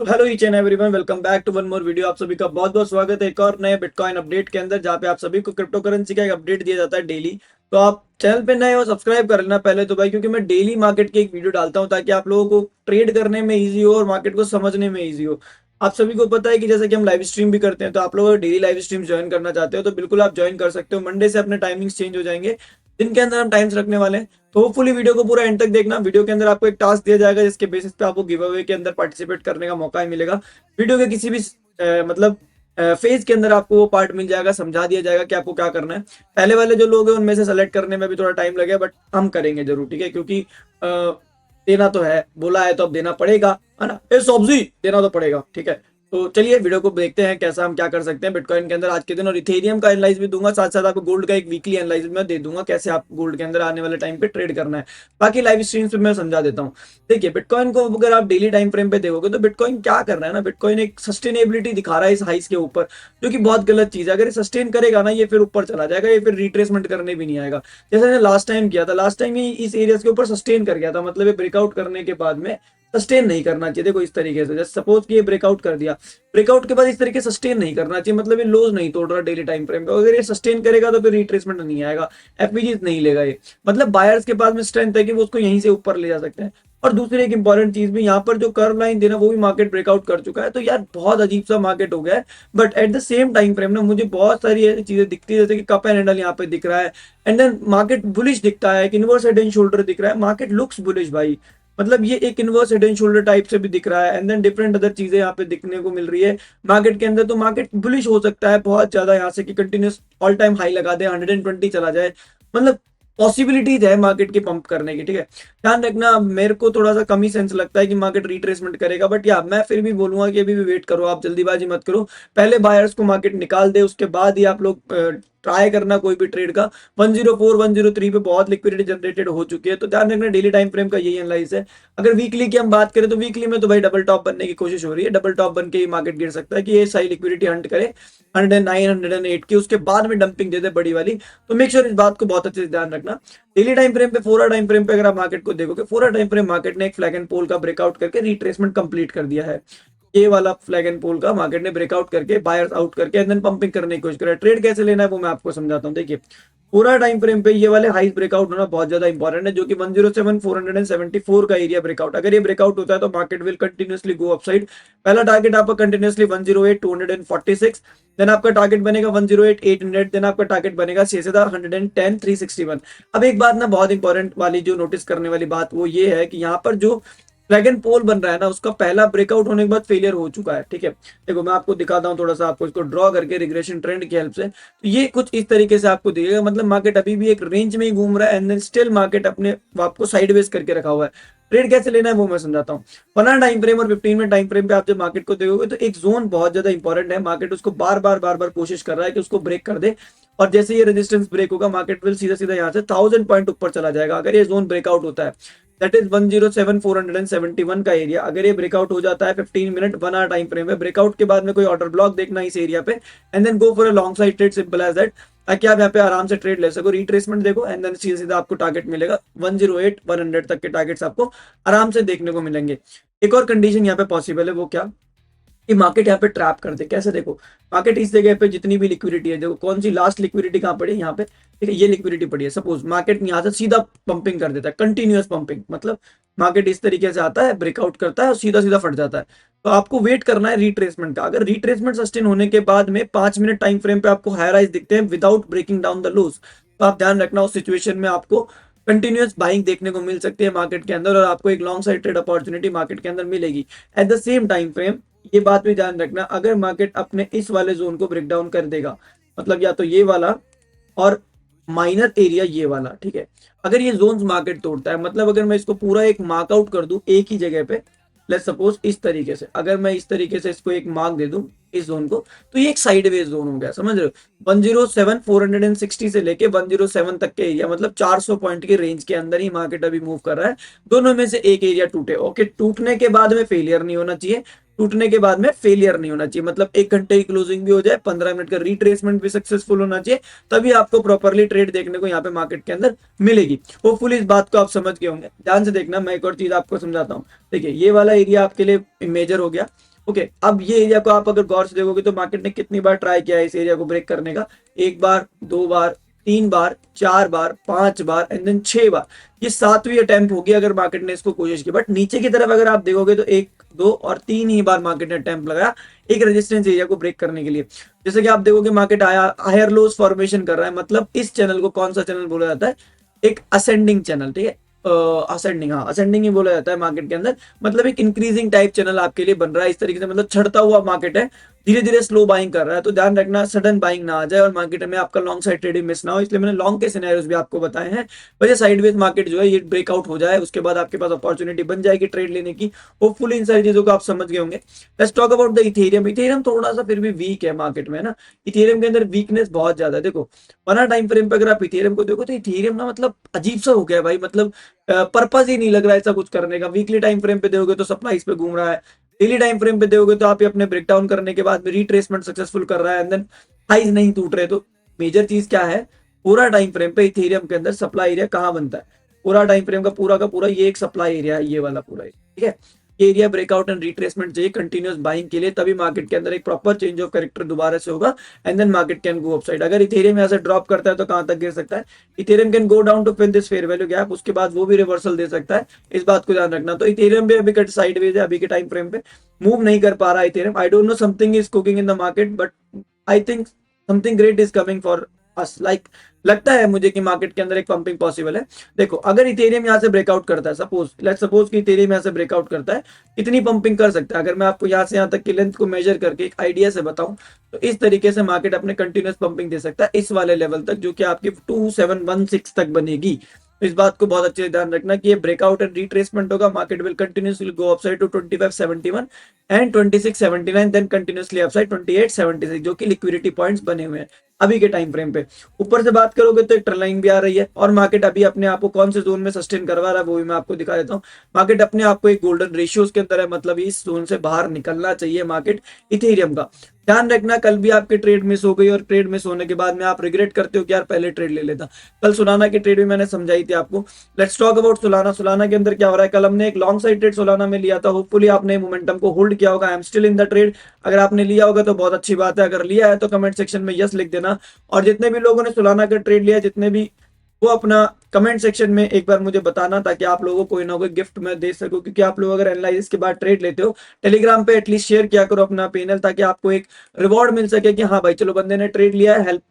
तो hello each and everyone, welcome back to one more video. आप सभी का बहुत बहुत स्वागत है एक और नए बिटकॉइन अपडेट के अंदर, जहाँ पे आप सभी को क्रिप्टो करेंसी का एक अपडेट दिया जाता है डेली। तो आप चैनल पे नए हो, सब्सक्राइब कर लेना पहले तो भाई, क्योंकि मैं डेली मार्केट की एक वीडियो डालता हूँ ताकि आप लोगों को ट्रेड करने में ईजी हो और मार्केट को समझने में ईजी हो। आप सभी को पता है कि जैसे कि हम लाइव स्ट्रीम भी करते हैं, तो आप लोग डेली लाइव स्ट्रीम ज्वाइन करना चाहते हो तो बिल्कुल आप ज्वाइन कर सकते हो। मंडे से अपने टाइमिंग्स चेंज हो जाएंगे, दिन के अंदर हम टाइम्स रखने वाले हैं। तो होपफुली वीडियो को पूरा एंड तक देखना। वीडियो के अंदर आपको एक टास्क दिया जाएगा जिसके बेसिस पे आपको गिव अवे के अंदर पार्टिसिपेट करने का मौका मिलेगा। वीडियो के किसी भी मतलब फेज के अंदर आपको वो पार्ट मिल जाएगा, समझा दिया जाएगा कि आपको क्या करना है। पहले वाले जो लोग हैं उनमें से सेलेक्ट करने में भी थोड़ा टाइम लगेगा, बट हम करेंगे जरूर, ठीक है? क्योंकि देना तो है, बोला है तो अब देना पड़ेगा, है ना? ए सब्जी देना तो पड़ेगा, ठीक है? तो चलिए वीडियो को देखते हैं कैसा हम क्या कर सकते हैं बिटकॉइन के अंदर आज के दिन। और इथेरियम का एनालाइज भी दूंगा, साथ साथ आपको गोल्ड का एक वीकली एनालाइज मैं दे दूंगा, कैसे आप गोल्ड के अंदर आने वाले टाइम पे ट्रेड करना है। बाकी लाइव स्ट्रीम्स पे मैं समझा देता हूँ। देखिए, बिटकॉइन को अगर आप डेली टाइम फ्रेम पे देखोगे तो बिटकॉइन क्या कर रहा है ना, बिटकॉइन एक सस्टेनेबिलिटी दिखा रहा है इस हाइस के ऊपर, जो कि बहुत गलत चीज है। अगर ये सस्टेन करेगा ना, ये फिर ऊपर चला जाएगा, ये फिर रिट्रेसमेंट करने भी नहीं आएगा। जैसे लास्ट टाइम किया था, लास्ट टाइम ये इस एरिया के ऊपर सस्टेन कर गया था, मतलब ये ब्रेकआउट करने के बाद में सस्टेन नहीं करना चाहिए। देखो इस तरीके से, जैसे सपोज कि ये ब्रेकआउट कर दिया, ब्रेकआउट के बाद इस तरीके से सस्टेन नहीं करना चाहिए, मतलब ये लोज नहीं तोड़ रहा डेली टाइम फ्रेम पे। अगर ये सस्टेन करेगा तो फिर रिट्रेसमेंट नहीं आएगा, एफपीजी नहीं लेगा ये। मतलब बायर्स के पास में स्ट्रेंथ है कि वो उसको यहीं से ऊपर ले जा सकते हैं। और दूसरी एक इंपॉर्टेंट चीज भी, यहाँ पर जो कर्व लाइन देना वो भी मार्केट ब्रेकआउट कर चुका है। तो यार बहुत अजीब सा मार्केट हो गया है। But at the same time frame ना मुझे बहुत सारी ऐसी चीजें दिखती है, जैसे कि कप एंड हैंडल यहाँ पे दिख रहा है, एंड देन मार्केट बुलिश दिखता है, एक इनवर्स हेड एंड शोल्डर दिख रहा है, मार्केट लुक्स बुलिश भाई। मतलब ये एक inverse head and shoulder type से भी दिख रहा है, एंड देन डिफरेंट अदर चीजें यहाँ पे दिखने को मिल रही है मार्केट के अंदर। तो मार्केट बुलिश हो सकता है बहुत ज्यादा यहाँ से, कि कंटिन्यूस ऑल टाइम हाई लगा दे, 120 चला जाए। मतलब पॉसिबिलिटीज है मार्केट की पंप करने की, ठीक है? ध्यान रखना, मेरे को थोड़ा सा कम ही सेंस लगता है कि मार्केट रिट्रेसमेंट करेगा, बट या मैं फिर भी बोलूंगा कि अभी भी वेट करो, आप जल्दीबाजी मत करो। पहले बायर्स को मार्केट निकाल दे, उसके बाद ही आप लोग ट्राई करना कोई भी ट्रेड का। 104 103 पे बहुत लिक्विडिटी जनरेटेड हो चुकी है, तो ध्यान रखना डेली टाइम फ्रेम का यही एनालाइज है। अगर वीकली की हम बात करें तो वीकली में तो भाई डबल टॉप बनने की कोशिश हो रही है, डबल टॉप बन के ही मार्केट गिर सकता है कि ये सही लिक्विडिटी हंट करे 109 108 की, उसके बाद में डंपिंग दे दे बड़ी वाली। तो मेक श्योर इस बात को बहुत अच्छे से ध्यान रखना। डेली टाइम फ्रेम पे, 4 टाइम फ्रेम पे अगर आप मार्केट को देखोगे, 4 टाइम फ्रेम मार्केट ने एक फ्लैग एंड पोल का ब्रेकआउट करके रिट्रेसमेंट कंप्लीट कर दिया है। ये वाला फ्लैग एंड पोल का मार्केट ने ब्रेकआउट करके बायर्स आउट करके एंड देन पंपिंग करने की कोशिश करा। ट्रेड कैसे लेना है वो मैं आपको समझाता हूँ। देखिए, पूरा टाइम फ्रेम पे ये वाले हाइस ब्रेकआउट होना बहुत ज्यादा इंपॉर्टेंट है, जो कि 107 474 का एरिया ब्रेकआउट। अगर ये ब्रेकआउट होता है तो market will continuously go upside. पहला टारगेट आपका कंटिन्यूसली 108 246, देन आपका टारगेट बनेगा 108 800, देन आपका टारगेट बनेगा 110 361। अब एक बात ना बहुत इंपॉर्टेंट वाली जो नोटिस करने वाली बात वो ये है कि यहाँ पर जो ड्रैगन पोल बन रहा है ना, उसका पहला ब्रेकआउट होने के बाद फेलियर हो चुका है, ठीक है? देखो मैं आपको दिखाता हूँ थोड़ा सा, आपको इसको ड्रॉ करके रिग्रेशन ट्रेंड की हेल्प से। तो ये कुछ इस तरीके से आपको दिखेगा, मतलब मार्केट अभी भी एक रेंज में ही घूम रहा है, एंड देन स्टिल मार्केट अपने आपको साइडवेज करके रखा हुआ है। ट्रेड कैसे लेना है वो मैं समझाता हूँ। 1 टाइम फ्रेम और 15 मिनट टाइम फ्रेम पे आप जब मार्केट को देखोगे तो एक जोन बहुत ज्यादा इंपॉर्टेंट है, मार्केट उसको बार बार कोशिश कर रहा है कि उसको ब्रेक कर दे। और जैसे ये रेजिस्टेंस ब्रेक होगा, मार्केट विल सीधा सीधा यहाँ से 1000 पॉइंट ऊपर चला जाएगा अगर ये जोन ब्रेकआउट होता है। दैट इज 107 471 का एरिया। अगर ये ब्रेकआउट हो जाता है 15 मिनट 1 आवर टाइम फ्रेम में, ब्रेकआउट के बाद में कोई ऑर्डर ब्लॉक देखना इस एरिया पे, and then go for a long side trade, simple as that, ताकि आप यहाँ पे आराम से ट्रेड ले सको। रिट्रेसमेंट देखो, एंड देन सीधा सीधा आपको टारगेट मिलेगा 108 100 तक के टारगेट्स आपको आराम से देखने को मिलेंगे। एक और कंडीशन यहाँ पे पॉसिबल है, वो क्या कि मार्केट यहाँ पे ट्रैप कर दे। कैसे? देखो, मार्केट इस जगह पे जितनी भी लिक्विडिटी है, देखो कौन सी लास्ट लिक्विडिटी कहाँ पड़ी है, यहाँ पे, ठीक है? ये लिक्विडिटी पड़ी है। सपोज मार्केट यहाँ से सीधा पंपिंग कर देता है, कंटिन्यूअस पंपिंग, मतलब मार्केट इस तरीके से आता है, ब्रेकआउट करता है और सीधा सीधा फट जाता है। तो आपको वेट करना है रिट्रेसमेंट का। अगर रिट्रेसमेंट सस्टेन होने के बाद में 5 मिनट टाइम फ्रेम पे आपको हाई राइज दिखते हैं without breaking down the lows, तो आप ध्यान रखना उस सिचुएशन में आपको कंटिन्यूअस बाइंग देखने को मिल सकती है मार्केट के अंदर, और आपको एक long side trade opportunity market के अंदर मिलेगी। At the same time frame ये बात भी ध्यान रखना, अगर मार्केट अपने इस वाले जोन को ब्रेक डाउन कर देगा, मतलब या तो ये वाला और माइनर एरिया ये वाला, ठीक है? अगर ये जोन्स मार्केट तोड़ता है, मतलब अगर मैं इसको पूरा एक मार्कआउट कर दूं एक ही जगह पे, लेट्स सपोज इस तरीके से, अगर मैं इस तरीके से इसको एक मार्क दे दूं इस जोन को, तो ये एक साइडवेज जोन हो गया, समझ रहे हो? 107 460 से लेके 107 तक के एरिया, मतलब 400 पॉइंट की रेंज के अंदर ही मार्केट अभी मूव कर रहा है। दोनों में से एक एरिया टूटे, ओके? टूटने के बाद में फेलियर नहीं होना चाहिए, टूटने के बाद में फेलियर नहीं होना चाहिए, मतलब 1 घंटे की क्लोजिंग भी हो जाए, 15 मिनट का रिट्रेसमेंट भी सक्सेसफुल होना चाहिए, तभी आपको प्रॉपरली ट्रेड देखने को यहाँ पे मार्केट के अंदर मिलेगी। होपफुली इस बात को आप समझ गए होंगे। ध्यान से देखना, मैं एक और चीज आपको समझाता हूँ। देखिए, ये वाला एरिया आपके लिए मेजर हो गया, ओके, अब ये एरिया को आप अगर गौर से देखोगे तो मार्केट ने कितनी बार ट्राई किया है इस एरिया को ब्रेक करने का, एक बार, दो बार, तीन बार, चार बार, पांच बार एंड देन छह बार, ये सातवीं अटेम्प्ट होगी अगर मार्केट ने इसको कोशिश की। बट नीचे की तरफ अगर आप देखोगे तो एक, दो और तीन ही बार मार्केट ने अटेम्प्ट लगाया एक रेजिस्टेंस एरिया को ब्रेक करने के लिए। जैसे कि आप देखोगे मार्केट आया हायर लोज फॉर्मेशन कर रहा है, मतलब इस चैनल को कौन सा चैनल बोला जाता है, एक असेंडिंग चैनल, ठीक है, असेंडिंग, हाँ असेंडिंग ही बोला जाता है मार्केट के अंदर, मतलब एक इंक्रीजिंग टाइप चैनल आपके लिए बन रहा है इस तरीके से, मतलब चढ़ता हुआ मार्केट है, धीरे धीरे स्लो बाइंग कर रहा है, तो ध्यान रखना सडन बाइंग ना आ जाए और मार्केट में आपका लॉन्ग साइड ट्रेडिंग मिस ना हो, इसलिए मैंने लॉन्ग के सिनेरियोस भी आपको बताए हैं। वजह साइडवेज मार्केट जो है ये ब्रेकआउट हो जाए उसके बाद आपके पास अपॉर्चुनिटी बन जाएगी ट्रेड लेने की, होपफुली इन सारी चीजों को आप समझ गए होंगे। Let's talk about the Ethereum. Ethereum थोड़ा सा फिर भी वीक है मार्केट में, है ना, इथेरियम के अंदर वीकनेस बहुत ज्यादा है। देखो वन टाइम फ्रेम पे अगर आप इथेरियम को देखो तो इथेरियम ना मतलब अजीब सा हो गया है भाई, मतलब पर्पस ही नहीं लग रहा है ऐसा कुछ करने का। वीकली टाइम फ्रेम पे देखोगे तो सप्लाई इस पे घूम रहा है, डेली टाइम फ्रेम पे देखोगे तो आप ये अपने ब्रेकडाउन करने के बाद में रिट्रेसमेंट सक्सेसफुल कर रहा है एंड देन हाइज नहीं टूट रहे। तो मेजर चीज क्या है, पूरा टाइम फ्रेम पे इथेरियम के अंदर सप्लाई एरिया कहाँ बनता है, पूरा टाइम फ्रेम का पूरा ये एक सप्लाई एरिया है, ये वाला पूरा, ठीक है। ये एरिया ब्रेकआउट एंड रिट्रेसमेंट चाहिए कंटिन्यूस बाइंग के लिए, तभी मार्केट के अंदर एक प्रॉपर चेंज ऑफ कैरेक्टर दोबारा से होगा and then market can go upside. अगर इथेरियम यहाँ से ड्रॉप करता है तो कहां तक गिर सकता है, Ethereum can go down to fill this fair value gap, उसके बाद वो भी रिवर्सल दे सकता है, इस बात को ध्यान रखना। तो इथेरियम भी अभी कट साइडवेज है, अभी के टाइम फ्रेम पे मूव नहीं कर पा रहा है Ethereum. I don't know something is cooking in the market but I think something great is coming for us, like लगता है मुझे कि मार्केट के अंदर एक पंपिंग पॉसिबल है। देखो अगर इथेरियम यहाँ से ब्रेकआउट करता है, सपोज लेट्स सपोज कि इथेरियम यहाँ से ब्रेकआउट करता है, कितनी पंपिंग कर सकता है, अगर मैं आपको यहाँ से यहाँ तक की लेंथ को मेजर करके एक आइडिया से बताऊं तो इस तरीके से मार्केट अपने कंटिन्यूस पंपिंग दे सकता है इस वाले लेवल तक, जो कि आपकी 2716 तक बनेगी। तो इस बात को बहुत अच्छे से ध्यान रखना कि ये ब्रेकआउट एंड रिट्रेसमेंट होगा, market will continuously go upside to 2571 and 2679, then continuously upside 2876, जो कि लिक्विडिटी पॉइंट्स बने हुए हैं अभी के टाइम फ्रेम पे। ऊपर से बात करोगे तो एक ट्रेंड लाइन भी आ रही है और मार्केट अभी अपने आप को कौन से जोन में सस्टेन करवा रहा है वो भी मैं आपको दिखा देता हूँ। मार्केट अपने आप को एक गोल्डन रेशियोज के अंदर है, मतलब इस जोन से बाहर निकलना चाहिए मार्केट इथेरियम का। ध्यान रखना कल भी आपकी ट्रेड मिस हो गई और ट्रेड मिस होने के बाद में आप रिग्रेट करते हो कि यार पहले ट्रेड ले लेता। कल सोलाना की ट्रेड भी मैंने समझाई थी आपको। Let's talk about Solana. Solana के अंदर क्या हो रहा है, कल हमने एक लॉन्ग साइड ट्रेड सोलाना में लिया था, होपफुली आपने मोमेंटम को होल्ड किया होगा। I am still in the trade, अगर आपने लिया होगा तो बहुत अच्छी बात है, अगर लिया है तो कमेंट सेक्शन में यस लिख देना। और जितने भी लोगों ने सोलाना का ट्रेड लिया, जितने भी, वो अपना कमेंट सेक्शन में एक बार मुझे बताना ताकि आप लोगों को कोई ना कोई गिफ्ट मैं दे सकूं, क्योंकि आप लोग अगर एनालिसिस के बाद ट्रेड लेते हो टेलीग्राम पे एटलीस्ट शेयर किया करो अपना पैनल, ताकि आपको एक रिवॉर्ड मिल सके कि हाँ भाई चलो बंदे ने ट्रेड लिया है, हेल्प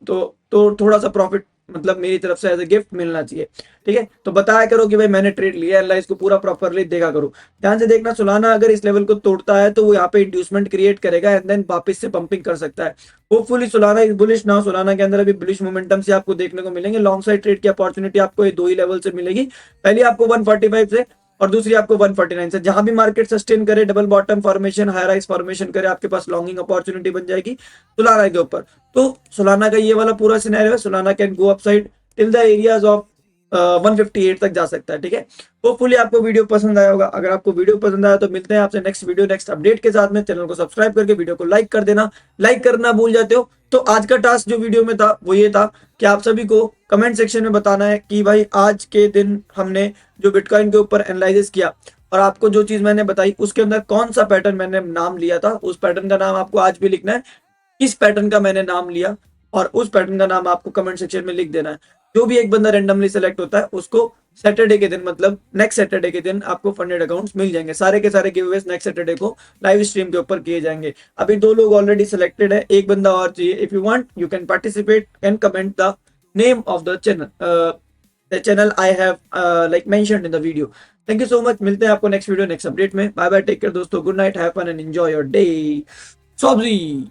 तो थोड़ा सा प्रॉफिट मतलब मेरी तरफ से एज ए गिफ्ट मिलना चाहिए, ठीक है। तो बताया करो कि भाई मैंने ट्रेड लिया है, एनालाइज को पूरा प्रॉपरली देखा करो। ध्यान से देखना, सोलाना अगर इस लेवल को तोड़ता है तो वो यहाँ पे इंड्यूसमेंट क्रिएट करेगा एंड देन वापस से पंपिंग कर सकता है। होपफुली सोलाना इज बुलिश ना, सोलाना के अंदर अभी बुलिश मोमेंटम से आपको देखने को मिलेंगे। लॉन्ग साइड ट्रेड की अपॉर्चुनिटी आपको ये दो ही लेवल से मिलेगी, पहली आपको 145 से और दूसरी आपको 149 से। जहां भी मार्केट सस्टेन करे, double bottom formation, high rise formation करे, आपके पास लॉन्गिंग अपॉर्चुनिटी बन जाएगी सोलाना के ऊपर। तो सोलाना का ये वाला पूरा सिनेरियो है, Solana can go upside till the areas of 158 तक जा सकता है, ठीक है। होपफुली आपको वीडियो पसंद आया होगा। अगर आपको वीडियो पसंद आया तो मिलते हैं आपसे नेक्स्ट वीडियो नेक्स्ट अपडेट के साथ में। चैनल को सब्सक्राइब करके वीडियो को लाइक कर देना, लाइक करना भूल जाते हो तो आज का टास्क जो वीडियो में था वो ये था कि आप सभी को कमेंट सेक्शन में बताना है कि भाई आज के दिन हमने जो बिटकॉइन के ऊपर एनालिसिस किया और आपको जो चीज मैंने बताई उसके अंदर कौन सा पैटर्न मैंने नाम लिया था, उस पैटर्न का नाम आपको आज भी लिखना है, किस पैटर्न का मैंने नाम लिया और उस पैटर्न का नाम आपको कमेंट सेक्शन में लिख देना है। जो भी एक बंदा रेंडमली सेलेक्ट होता है उसको सैटरडे के दिन, मतलब नेक्स्ट सैटरडे के दिन आपको फंडेड अकाउंट्स मिल जाएंगे। सारे के सारे गिवअवेज नेक्स्ट सैटरडे को लाइव स्ट्रीम के ऊपर किए जाएंगे। अभी दो लोग ऑलरेडी सिलेक्टेड है, एक बंदा और चाहिए। If you want you can participate and comment the name of the channel I have like mentioned in the video. Thank you so much, मिलते हैं आपको नेक्स्ट वीडियो नेक्स्ट अपडेट में। बाय बाय, टेक केयर दोस्तों, good night, have fun and enjoy your day. सब्जी।